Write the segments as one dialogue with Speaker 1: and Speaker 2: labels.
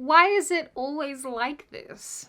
Speaker 1: Why is it always like this?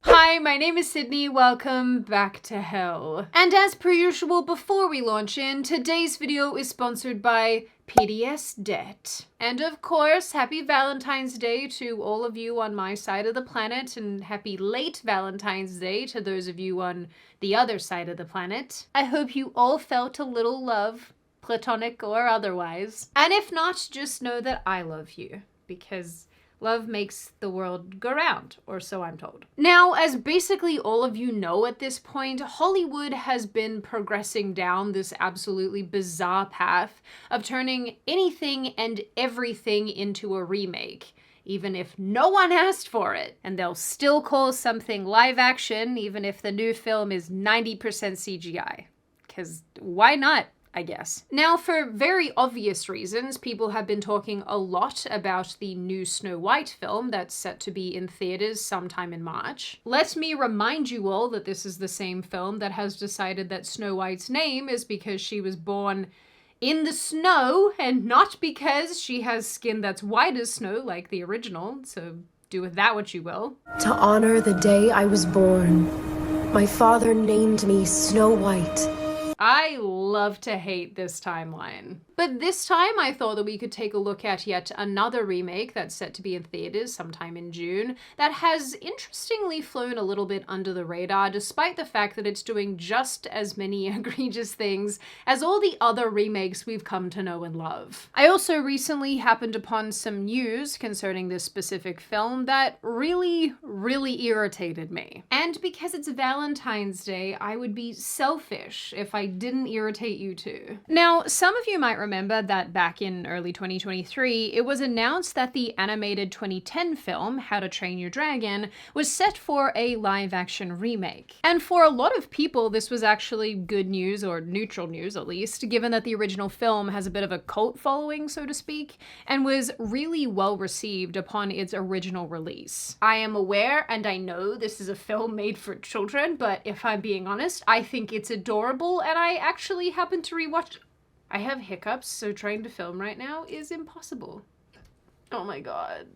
Speaker 1: Hi, my name is Sydney, welcome back to hell. And as per usual, before we launch in, today's video is sponsored by PDS Debt. And of course, happy Valentine's Day to all of you on my side of the planet, and happy late Valentine's Day to those of you on the other side of the planet. I hope you all felt a little love, platonic or otherwise. And if not, just know that I love you, because love makes the world go round, or so I'm told. Now, as basically all of you know at this point, Hollywood has been progressing down this absolutely bizarre path of turning anything and everything into a remake, even if no one asked for it. And they'll still call something live action, even if the new film is 90% CGI. 'Cause why not? I guess. Now, for very obvious reasons, people have been talking a lot about the new Snow White film that's set to be in theaters sometime in March. Let me remind you all that this is the same film that has decided that Snow White's name is because she was born in the snow and not because she has skin that's white as snow like the original, so do with that what you will.
Speaker 2: To honor the day I was born, my father named me Snow White.
Speaker 1: I love to hate this timeline. But this time I thought that we could take a look at yet another remake that's set to be in theaters sometime in June that has interestingly flown a little bit under the radar, despite the fact that it's doing just as many egregious things as all the other remakes we've come to know and love. I also recently happened upon some news concerning this specific film that really irritated me. And because it's Valentine's Day, I would be selfish if I didn't irritate you too. Now, some of you might remember that back in early 2023, it was announced that the animated 2010 film, How to Train Your Dragon, was set for a live-action remake. And for a lot of people, this was actually good news, or neutral news at least, given that the original film has a bit of a cult following, so to speak, and was really well received upon its original release. I am aware, and I know this is a film made for children, but if I'm being honest, I think it's adorable, and I actually happened to rewatch. I have hiccups, so trying to film right now is impossible. Oh my god.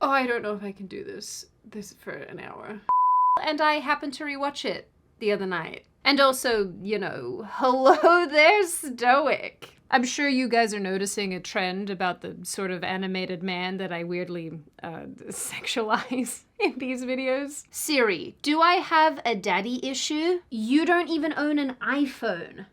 Speaker 1: Oh, I don't know if I can do this for an hour. And I happened to rewatch it the other night. And also, you know, hello there, Stoic. I'm sure you guys are noticing a trend about the sort of animated man that I weirdly sexualize in these videos. Siri, do I have a daddy issue? You don't even own an iPhone.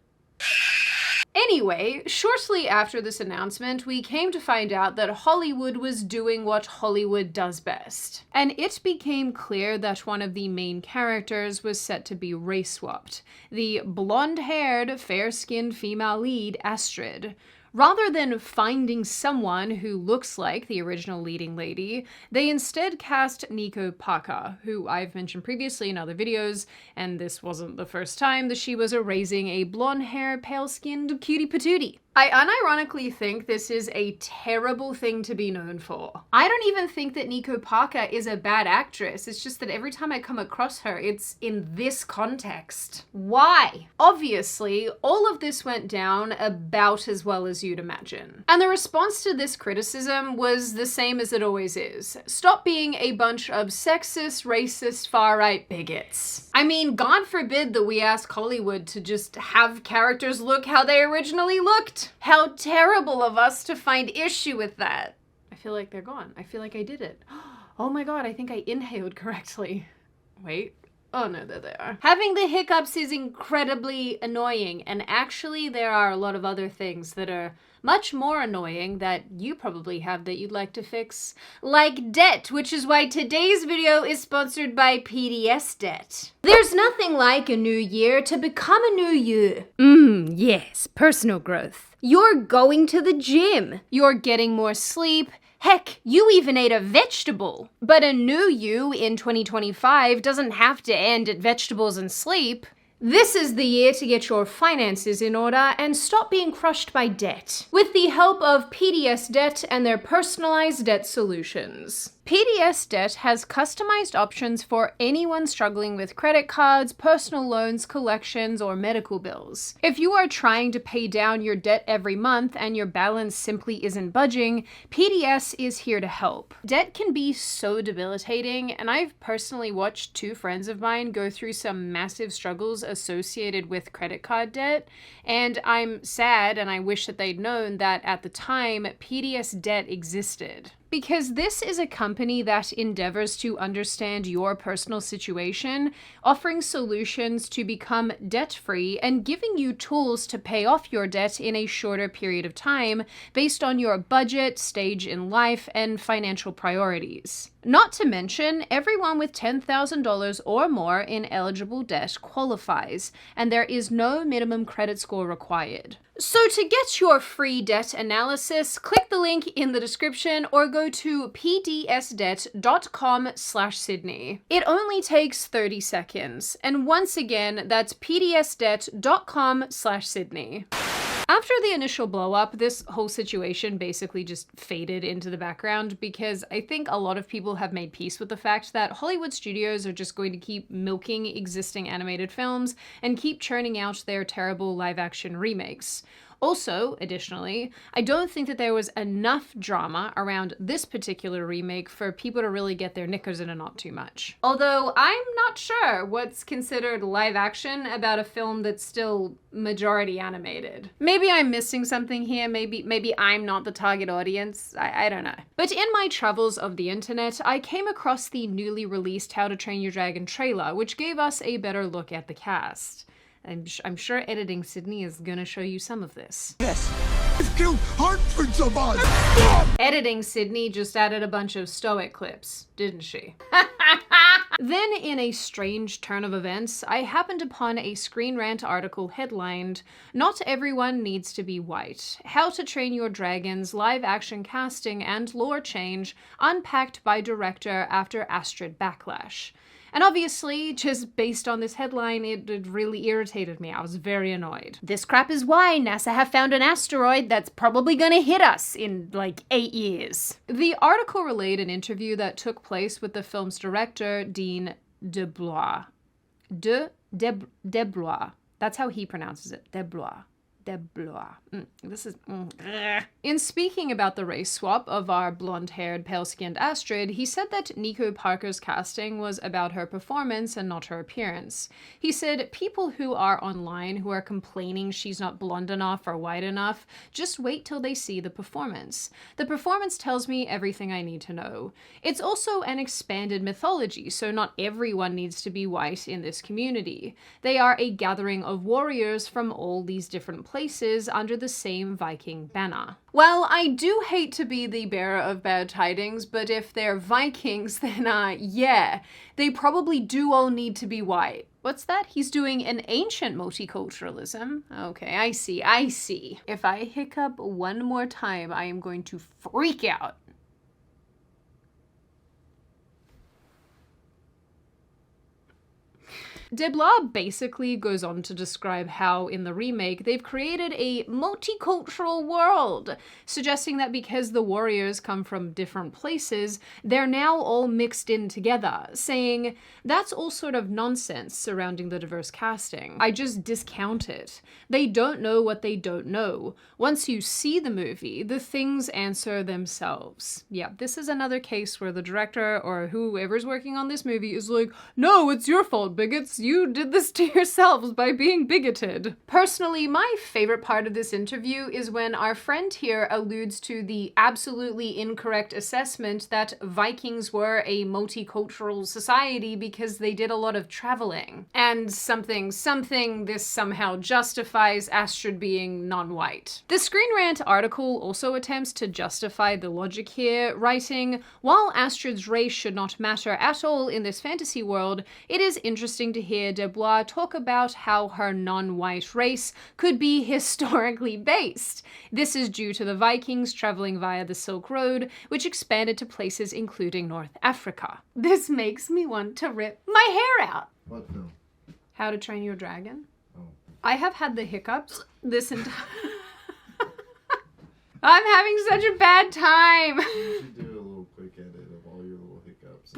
Speaker 1: Anyway, shortly after this announcement, we came to find out that Hollywood was doing what Hollywood does best. And it became clear that one of the main characters was set to be race-swapped, the blonde-haired, fair-skinned female lead, Astrid. Rather than finding someone who looks like the original leading lady, they instead cast Nico Paca, who I've mentioned previously in other videos, and this wasn't the first time that she was raising a blonde-haired, pale-skinned cutie patootie. I unironically think this is a terrible thing to be known for. I don't even think that Nico Paca is a bad actress, it's just that every time I come across her, it's in this context. Why? Obviously, all of this went down about as well as you'd imagine. And the response to this criticism was the same as it always is. Stop being a bunch of sexist, racist, far-right bigots. I mean, God forbid that we ask Hollywood to just have characters look how they originally looked. How terrible of us to find issue with that. I feel like they're gone. I feel like I did it. Oh my god, I think I inhaled correctly. Wait. Oh no, there they are. Having the hiccups is incredibly annoying, and actually there are a lot of other things that are much more annoying that you probably have that you'd like to fix. Like debt, which is why today's video is sponsored by PDS Debt. There's nothing like a new year to become a new you. Yes, personal growth. You're going to the gym. You're getting more sleep. Heck, you even ate a vegetable. But a new you in 2025 doesn't have to end at vegetables and sleep. This is the year to get your finances in order and stop being crushed by debt, with the help of PDS Debt and their personalized debt solutions. PDS Debt has customized options for anyone struggling with credit cards, personal loans, collections, or medical bills. If you are trying to pay down your debt every month and your balance simply isn't budging, PDS is here to help. Debt can be so debilitating, and I've personally watched 2 friends of mine go through some massive struggles associated with credit card debt, and I'm sad and I wish that they'd known that at the time, PDS Debt existed. Because this is a company that endeavors to understand your personal situation, offering solutions to become debt-free and giving you tools to pay off your debt in a shorter period of time based on your budget, stage in life, and financial priorities. Not to mention, everyone with $10,000 or more in eligible debt qualifies, and there is no minimum credit score required. So to get your free debt analysis, click the link in the description or go to pdsdebt.com/Sydney. It only takes 30 seconds. And once again, that's pdsdebt.com/Sydney. After the initial blow up, this whole situation basically just faded into the background because I think a lot of people have made peace with the fact that Hollywood studios are just going to keep milking existing animated films and keep churning out their terrible live-action remakes. Also, additionally, I don't think that there was enough drama around this particular remake for people to really get their knickers in a knot too much. Although I'm not sure what's considered live action about a film that's still majority animated. Maybe I'm missing something here, maybe I'm not the target audience, I don't know. But in my travels of the internet, I came across the newly released How to Train Your Dragon trailer, which gave us a better look at the cast. I'm sure Editing Sydney is gonna show you some of this.
Speaker 3: Yes. I've killed hundreds of us!
Speaker 1: Editing Sydney just added a bunch of stoic clips, didn't she? Then, in a strange turn of events, I happened upon a Screen Rant article headlined, "Not Everyone Needs to Be White. How to Train Your Dragons Live-Action Casting and Lore Change Unpacked by Director After Astrid Backlash." And obviously, just based on this headline, it really irritated me. I was very annoyed. This crap is why NASA have found an asteroid that's probably gonna hit us in like 8 years. The article relayed an interview that took place with the film's director, Dean DeBlois. DeBlois. That's how he pronounces it. DeBlois. In speaking about the race swap of our blonde-haired, pale-skinned Astrid, he said that Nico Parker's casting was about her performance and not her appearance. He said, "People who are online who are complaining she's not blonde enough or white enough, just wait till they see the performance. The performance tells me everything I need to know. It's also an expanded mythology, so not everyone needs to be white in this community. They are a gathering of warriors from all these different places under the same Viking banner." Well, I do hate to be the bearer of bad tidings, but if they're Vikings, then yeah, they probably do all need to be white. What's that? He's doing an ancient multiculturalism. Okay, I see. If I hiccup one more time, I am going to freak out. DeBlois basically goes on to describe how, in the remake, they've created a multicultural world, suggesting that because the warriors come from different places, they're now all mixed in together, saying, "That's all sort of nonsense surrounding the diverse casting. I just discount it. They don't know what they don't know. Once you see the movie, the things answer themselves." Yeah, this is another case where the director or whoever's working on this movie is like, "No, it's your fault, bigots. You did this to yourselves by being bigoted." Personally, my favorite part of this interview is when our friend here alludes to the absolutely incorrect assessment that Vikings were a multicultural society because they did a lot of traveling. And something, this somehow justifies Astrid being non-white. The Screen Rant article also attempts to justify the logic here, writing, "While Astrid's race should not matter at all in this fantasy world, it is interesting to hear DeBlois talk about how her non-white race could be historically based. This is due to the Vikings traveling via the Silk Road, which expanded to places including North Africa." This makes me want to rip my hair out.
Speaker 3: What film?
Speaker 1: How to Train Your Dragon.
Speaker 3: Oh.
Speaker 1: I have had the hiccups this entire... I'm having such a bad time.
Speaker 3: You should do a little quick edit of all your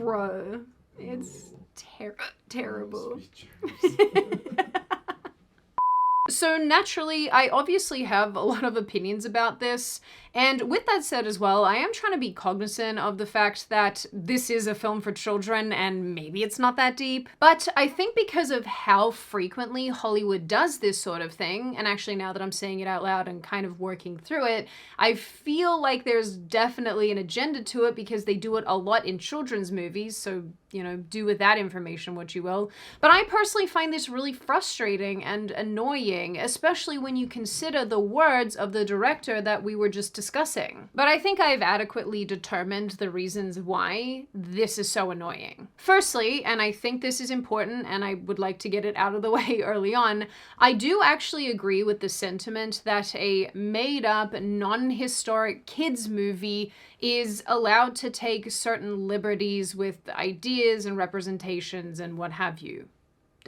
Speaker 1: Bruh. It's terrible. So naturally, I obviously have a lot of opinions about this, and with that said as well, I am trying to be cognizant of the fact that this is a film for children and maybe it's not that deep. But I think because of how frequently Hollywood does this sort of thing, and actually now that I'm saying it out loud and kind of working through it, I feel like there's definitely an agenda to it because they do it a lot in children's movies, so you know, do with that information what you will. But I personally find this really frustrating and annoying, especially when you consider the words of the director that we were just discussing. But I think I've adequately determined the reasons why this is so annoying. Firstly, and I think this is important and I would like to get it out of the way early on, I do actually agree with the sentiment that a made-up, non-historic kids movie is allowed to take certain liberties with ideas and representations and what have you.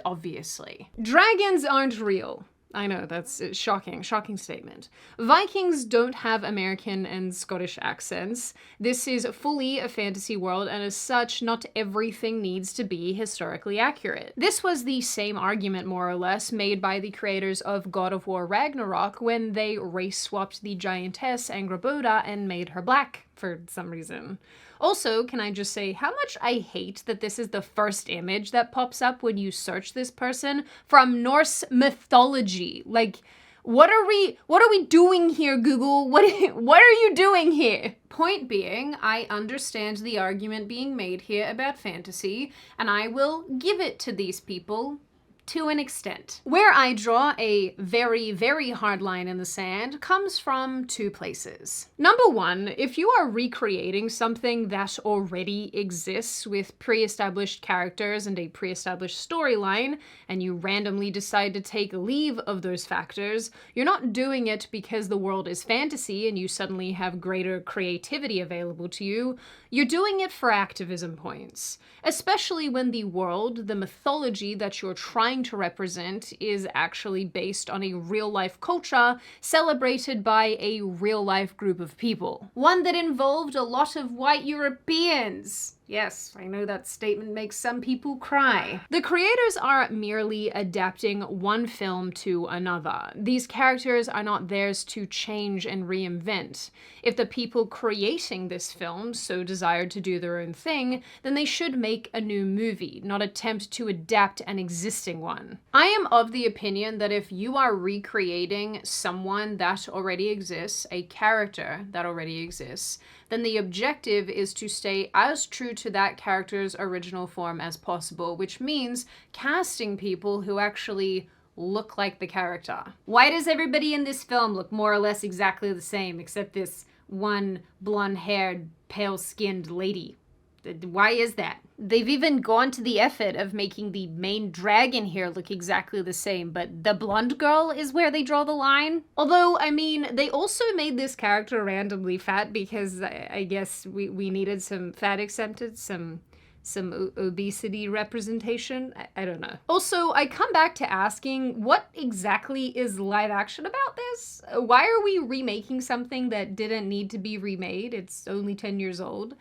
Speaker 1: Obviously. Dragons aren't real. I know, that's a shocking statement. Vikings don't have American and Scottish accents. This is fully a fantasy world, and as such, not everything needs to be historically accurate. This was the same argument, more or less, made by the creators of God of War Ragnarok when they race-swapped the giantess Angrboda and made her black for some reason. Also, can I just say how much I hate that this is the first image that pops up when you search this person from Norse mythology. Like, what are we doing here, Google? What are you doing here? Point being, I understand the argument being made here about fantasy, and I will give it to these people to an extent. Where I draw a very, very hard line in the sand comes from two places. Number one, if you are recreating something that already exists with pre-established characters and a pre-established storyline, and you randomly decide to take leave of those factors, you're not doing it because the world is fantasy and you suddenly have greater creativity available to you. You're doing it for activism points, especially when the world, the mythology that you're trying to represent is actually based on a real-life culture celebrated by a real-life group of people. One that involved a lot of white Europeans. Yes, I know that statement makes some people cry. The creators are merely adapting one film to another. These characters are not theirs to change and reinvent. If the people creating this film so desired to do their own thing, then they should make a new movie, not attempt to adapt an existing one. I am of the opinion that if you are recreating someone that already exists, a character that already exists, then the objective is to stay as true to that character's original form as possible, which means casting people who actually look like the character. Why does everybody in this film look more or less exactly the same, except this one blonde-haired, pale-skinned lady? Why is that? They've even gone to the effort of making the main dragon here look exactly the same, but the blonde girl is where they draw the line. Although, I mean, they also made this character randomly fat because I guess we needed some fat acceptance, some obesity representation. I don't know. Also, I come back to asking, what exactly is live action about this? Why are we remaking something that didn't need to be remade? It's only 10 years old.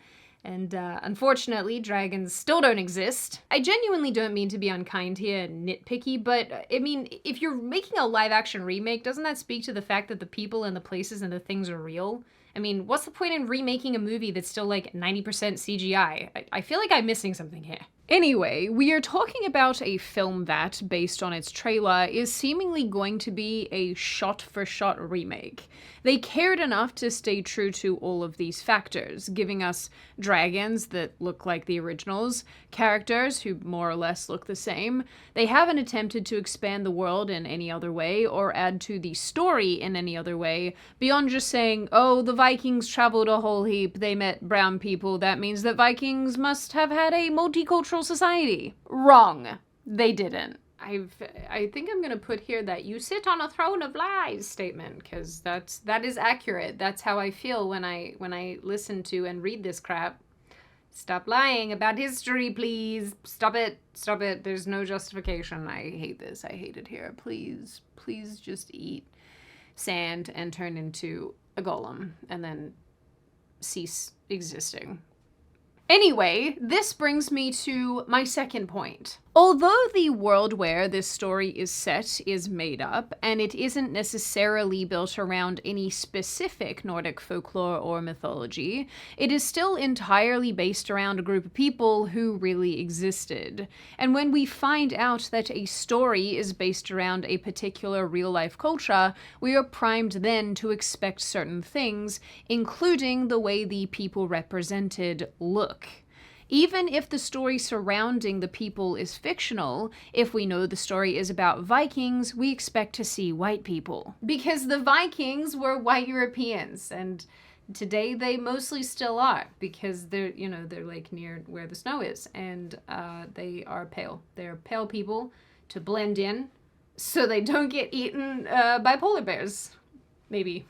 Speaker 1: And unfortunately, dragons still don't exist. I genuinely don't mean to be unkind here and nitpicky, but I mean, if you're making a live action remake, doesn't that speak to the fact that the people and the places and the things are real? I mean, what's the point in remaking a movie that's still like 90% CGI? I feel like I'm missing something here. Anyway, we are talking about a film that, based on its trailer, is seemingly going to be a shot-for-shot remake. They cared enough to stay true to all of these factors, giving us dragons that look like the originals, characters who more or less look the same. They haven't attempted to expand the world in any other way or add to the story in any other way, beyond just saying, oh, the Vikings traveled a whole heap, they met brown people, that means that Vikings must have had a multicultural society. Wrong. They didn't. I think I'm gonna put here that you sit on a throne of lies statement, because that is accurate. That's how I feel when I listen to and read this crap. Stop lying about history, please. Stop it. Stop it. There's no justification. I hate this. I hate it here. Please just eat sand and turn into a golem and then cease existing. Anyway, this brings me to my second point. Although the world where this story is set is made up, and it isn't necessarily built around any specific Nordic folklore or mythology, it is still entirely based around a group of people who really existed. And when we find out that a story is based around a particular real-life culture, we are primed then to expect certain things, including the way the people represented look. Even if the story surrounding the people is fictional, if we know the story is about Vikings, we expect to see white people. Because the Vikings were white Europeans, and today they mostly still are, because they're like near where the snow is, and they are pale. They're pale people to blend in, so they don't get eaten by polar bears. Maybe.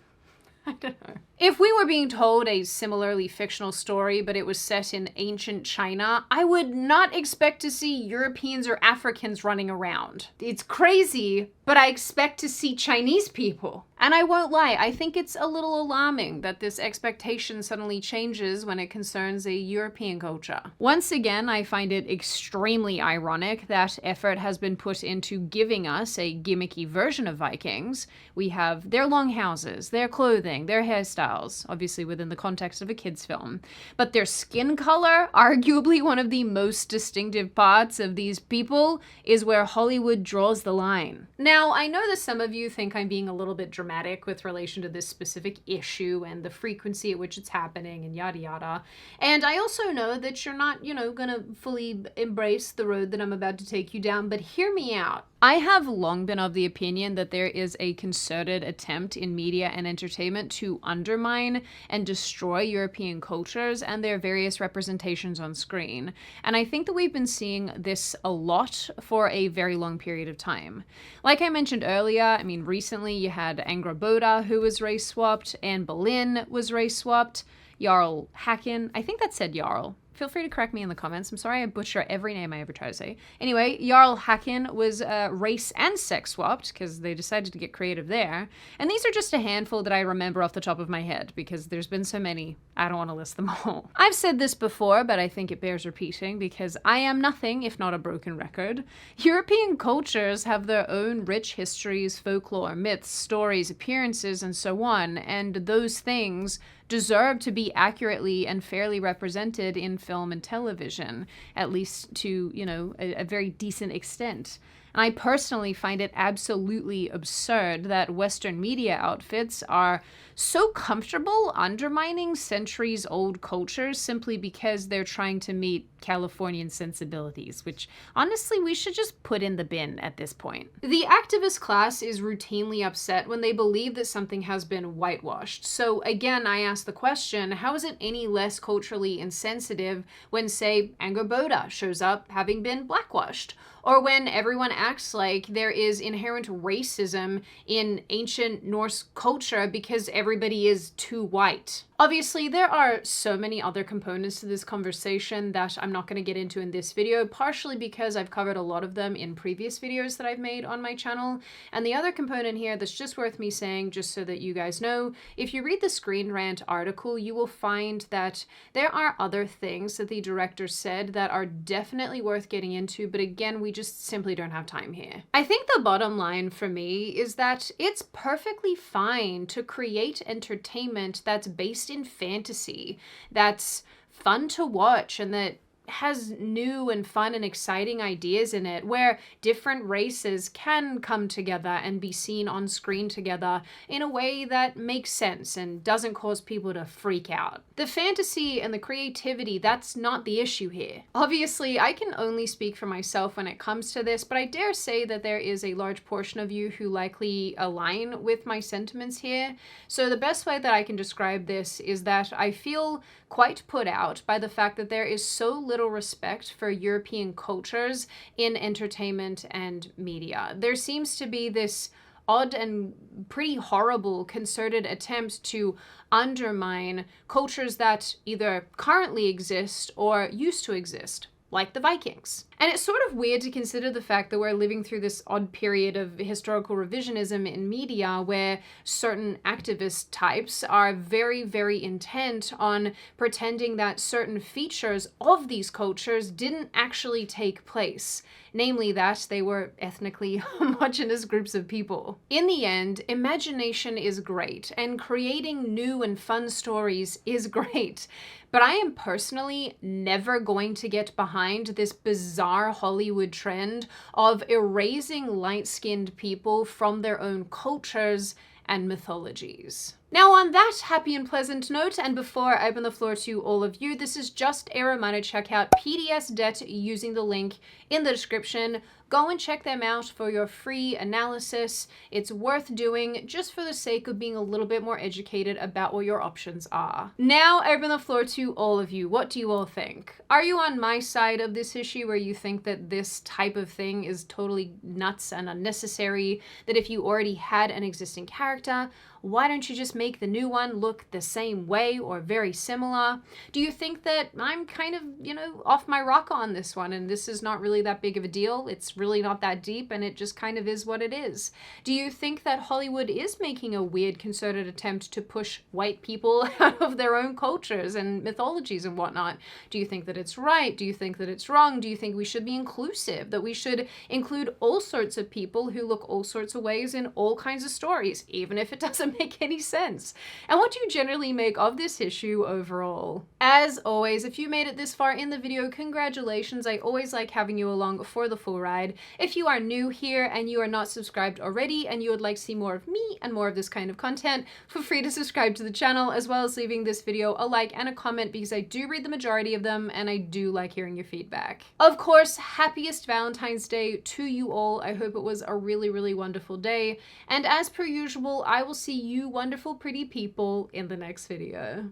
Speaker 1: I don't know. If we were being told a similarly fictional story, but it was set in ancient China, I would not expect to see Europeans or Africans running around. It's crazy, but I expect to see Chinese people. And I won't lie, I think it's a little alarming that this expectation suddenly changes when it concerns a European culture. Once again, I find it extremely ironic that effort has been put into giving us a gimmicky version of Vikings. We have their long houses, their clothing, their hairstyles, obviously within the context of a kid's film. But their skin color, arguably one of the most distinctive parts of these people, is where Hollywood draws the line. Now, I know that some of you think I'm being a little bit dramatic with relation to this specific issue and the frequency at which it's happening and yada yada. And I also know that you're not, gonna fully embrace the road that I'm about to take you down, but hear me out. I have long been of the opinion that there is a concerted attempt in media and entertainment to undermine and destroy European cultures and their various representations on screen. And I think that we've been seeing this a lot for a very long period of time. Like I mentioned earlier, recently you had Angrboda, who was race swapped, Anne Boleyn was race swapped, Jarl Håkon, I think that said Jarl. Feel free to correct me in the comments. I'm sorry I butcher every name I ever try to say. Anyway, Jarl Håkon was race and sex swapped because they decided to get creative there. And these are just a handful that I remember off the top of my head because there's been so many, I don't want to list them all. I've said this before, but I think it bears repeating because I am nothing if not a broken record. European cultures have their own rich histories, folklore, myths, stories, appearances, and so on, and those things deserve to be accurately and fairly represented in film and television, at least to, a very decent extent. And I personally find it absolutely absurd that Western media outfits are so comfortable undermining centuries-old cultures simply because they're trying to meet Californian sensibilities, which honestly we should just put in the bin at this point. The activist class is routinely upset when they believe that something has been whitewashed. So again, I ask the question, how is it any less culturally insensitive when, say, Angrboda shows up having been blackwashed? Or when everyone acts like there is inherent racism in ancient Norse culture because everybody is too white. Obviously, there are so many other components to this conversation that I'm not going to get into in this video, partially because I've covered a lot of them in previous videos that I've made on my channel. And the other component here that's just worth me saying, just so that you guys know, if you read the Screen Rant article, you will find that there are other things that the director said that are definitely worth getting into, but again, we just simply don't have time here. I think the bottom line for me is that it's perfectly fine to create entertainment that's based in fantasy, that's fun to watch, and that has new and fun and exciting ideas in it, where different races can come together and be seen on screen together in a way that makes sense and doesn't cause people to freak out. The fantasy and the creativity, that's not the issue here. Obviously, I can only speak for myself when it comes to this, but I dare say that there is a large portion of you who likely align with my sentiments here. So the best way that I can describe this is that I feel quite put out by the fact that there is so little respect for European cultures in entertainment and media. There seems to be this odd and pretty horrible concerted attempt to undermine cultures that either currently exist or used to exist, like the Vikings. And it's sort of weird to consider the fact that we're living through this odd period of historical revisionism in media where certain activist types are very, very intent on pretending that certain features of these cultures didn't actually take place. Namely that they were ethnically homogenous groups of people. In the end, imagination is great, and creating new and fun stories is great. But I am personally never going to get behind this bizarre Hollywood trend of erasing light-skinned people from their own cultures and mythologies. Now, on that happy and pleasant note, and before I open the floor to all of you, this is just a reminder to check out PDS Debt using the link in the description. Go and check them out for your free analysis. It's worth doing just for the sake of being a little bit more educated about what your options are. Now, I open the floor to all of you. What do you all think? Are you on my side of this issue where you think that this type of thing is totally nuts and unnecessary, that if you already had an existing character, why don't you just make the new one look the same way or very similar? Do you think that I'm kind of, off my rocker on this one and this is not really that big of a deal? It's really not that deep and it just kind of is what it is. Do you think that Hollywood is making a weird concerted attempt to push white people out of their own cultures and mythologies and whatnot? Do you think that it's right? Do you think that it's wrong? Do you think we should be inclusive? That we should include all sorts of people who look all sorts of ways in all kinds of stories, even if it doesn't make any sense? And what do you generally make of this issue overall? As always, if you made it this far in the video, congratulations. I always like having you along for the full ride. If you are new here and you are not subscribed already and you would like to see more of me and more of this kind of content, feel free to subscribe to the channel as well as leaving this video a like and a comment because I do read the majority of them and I do like hearing your feedback. Of course, happiest Valentine's Day to you all. I hope it was a really, really wonderful day. And as per usual, I will see you wonderful, pretty people in the next video.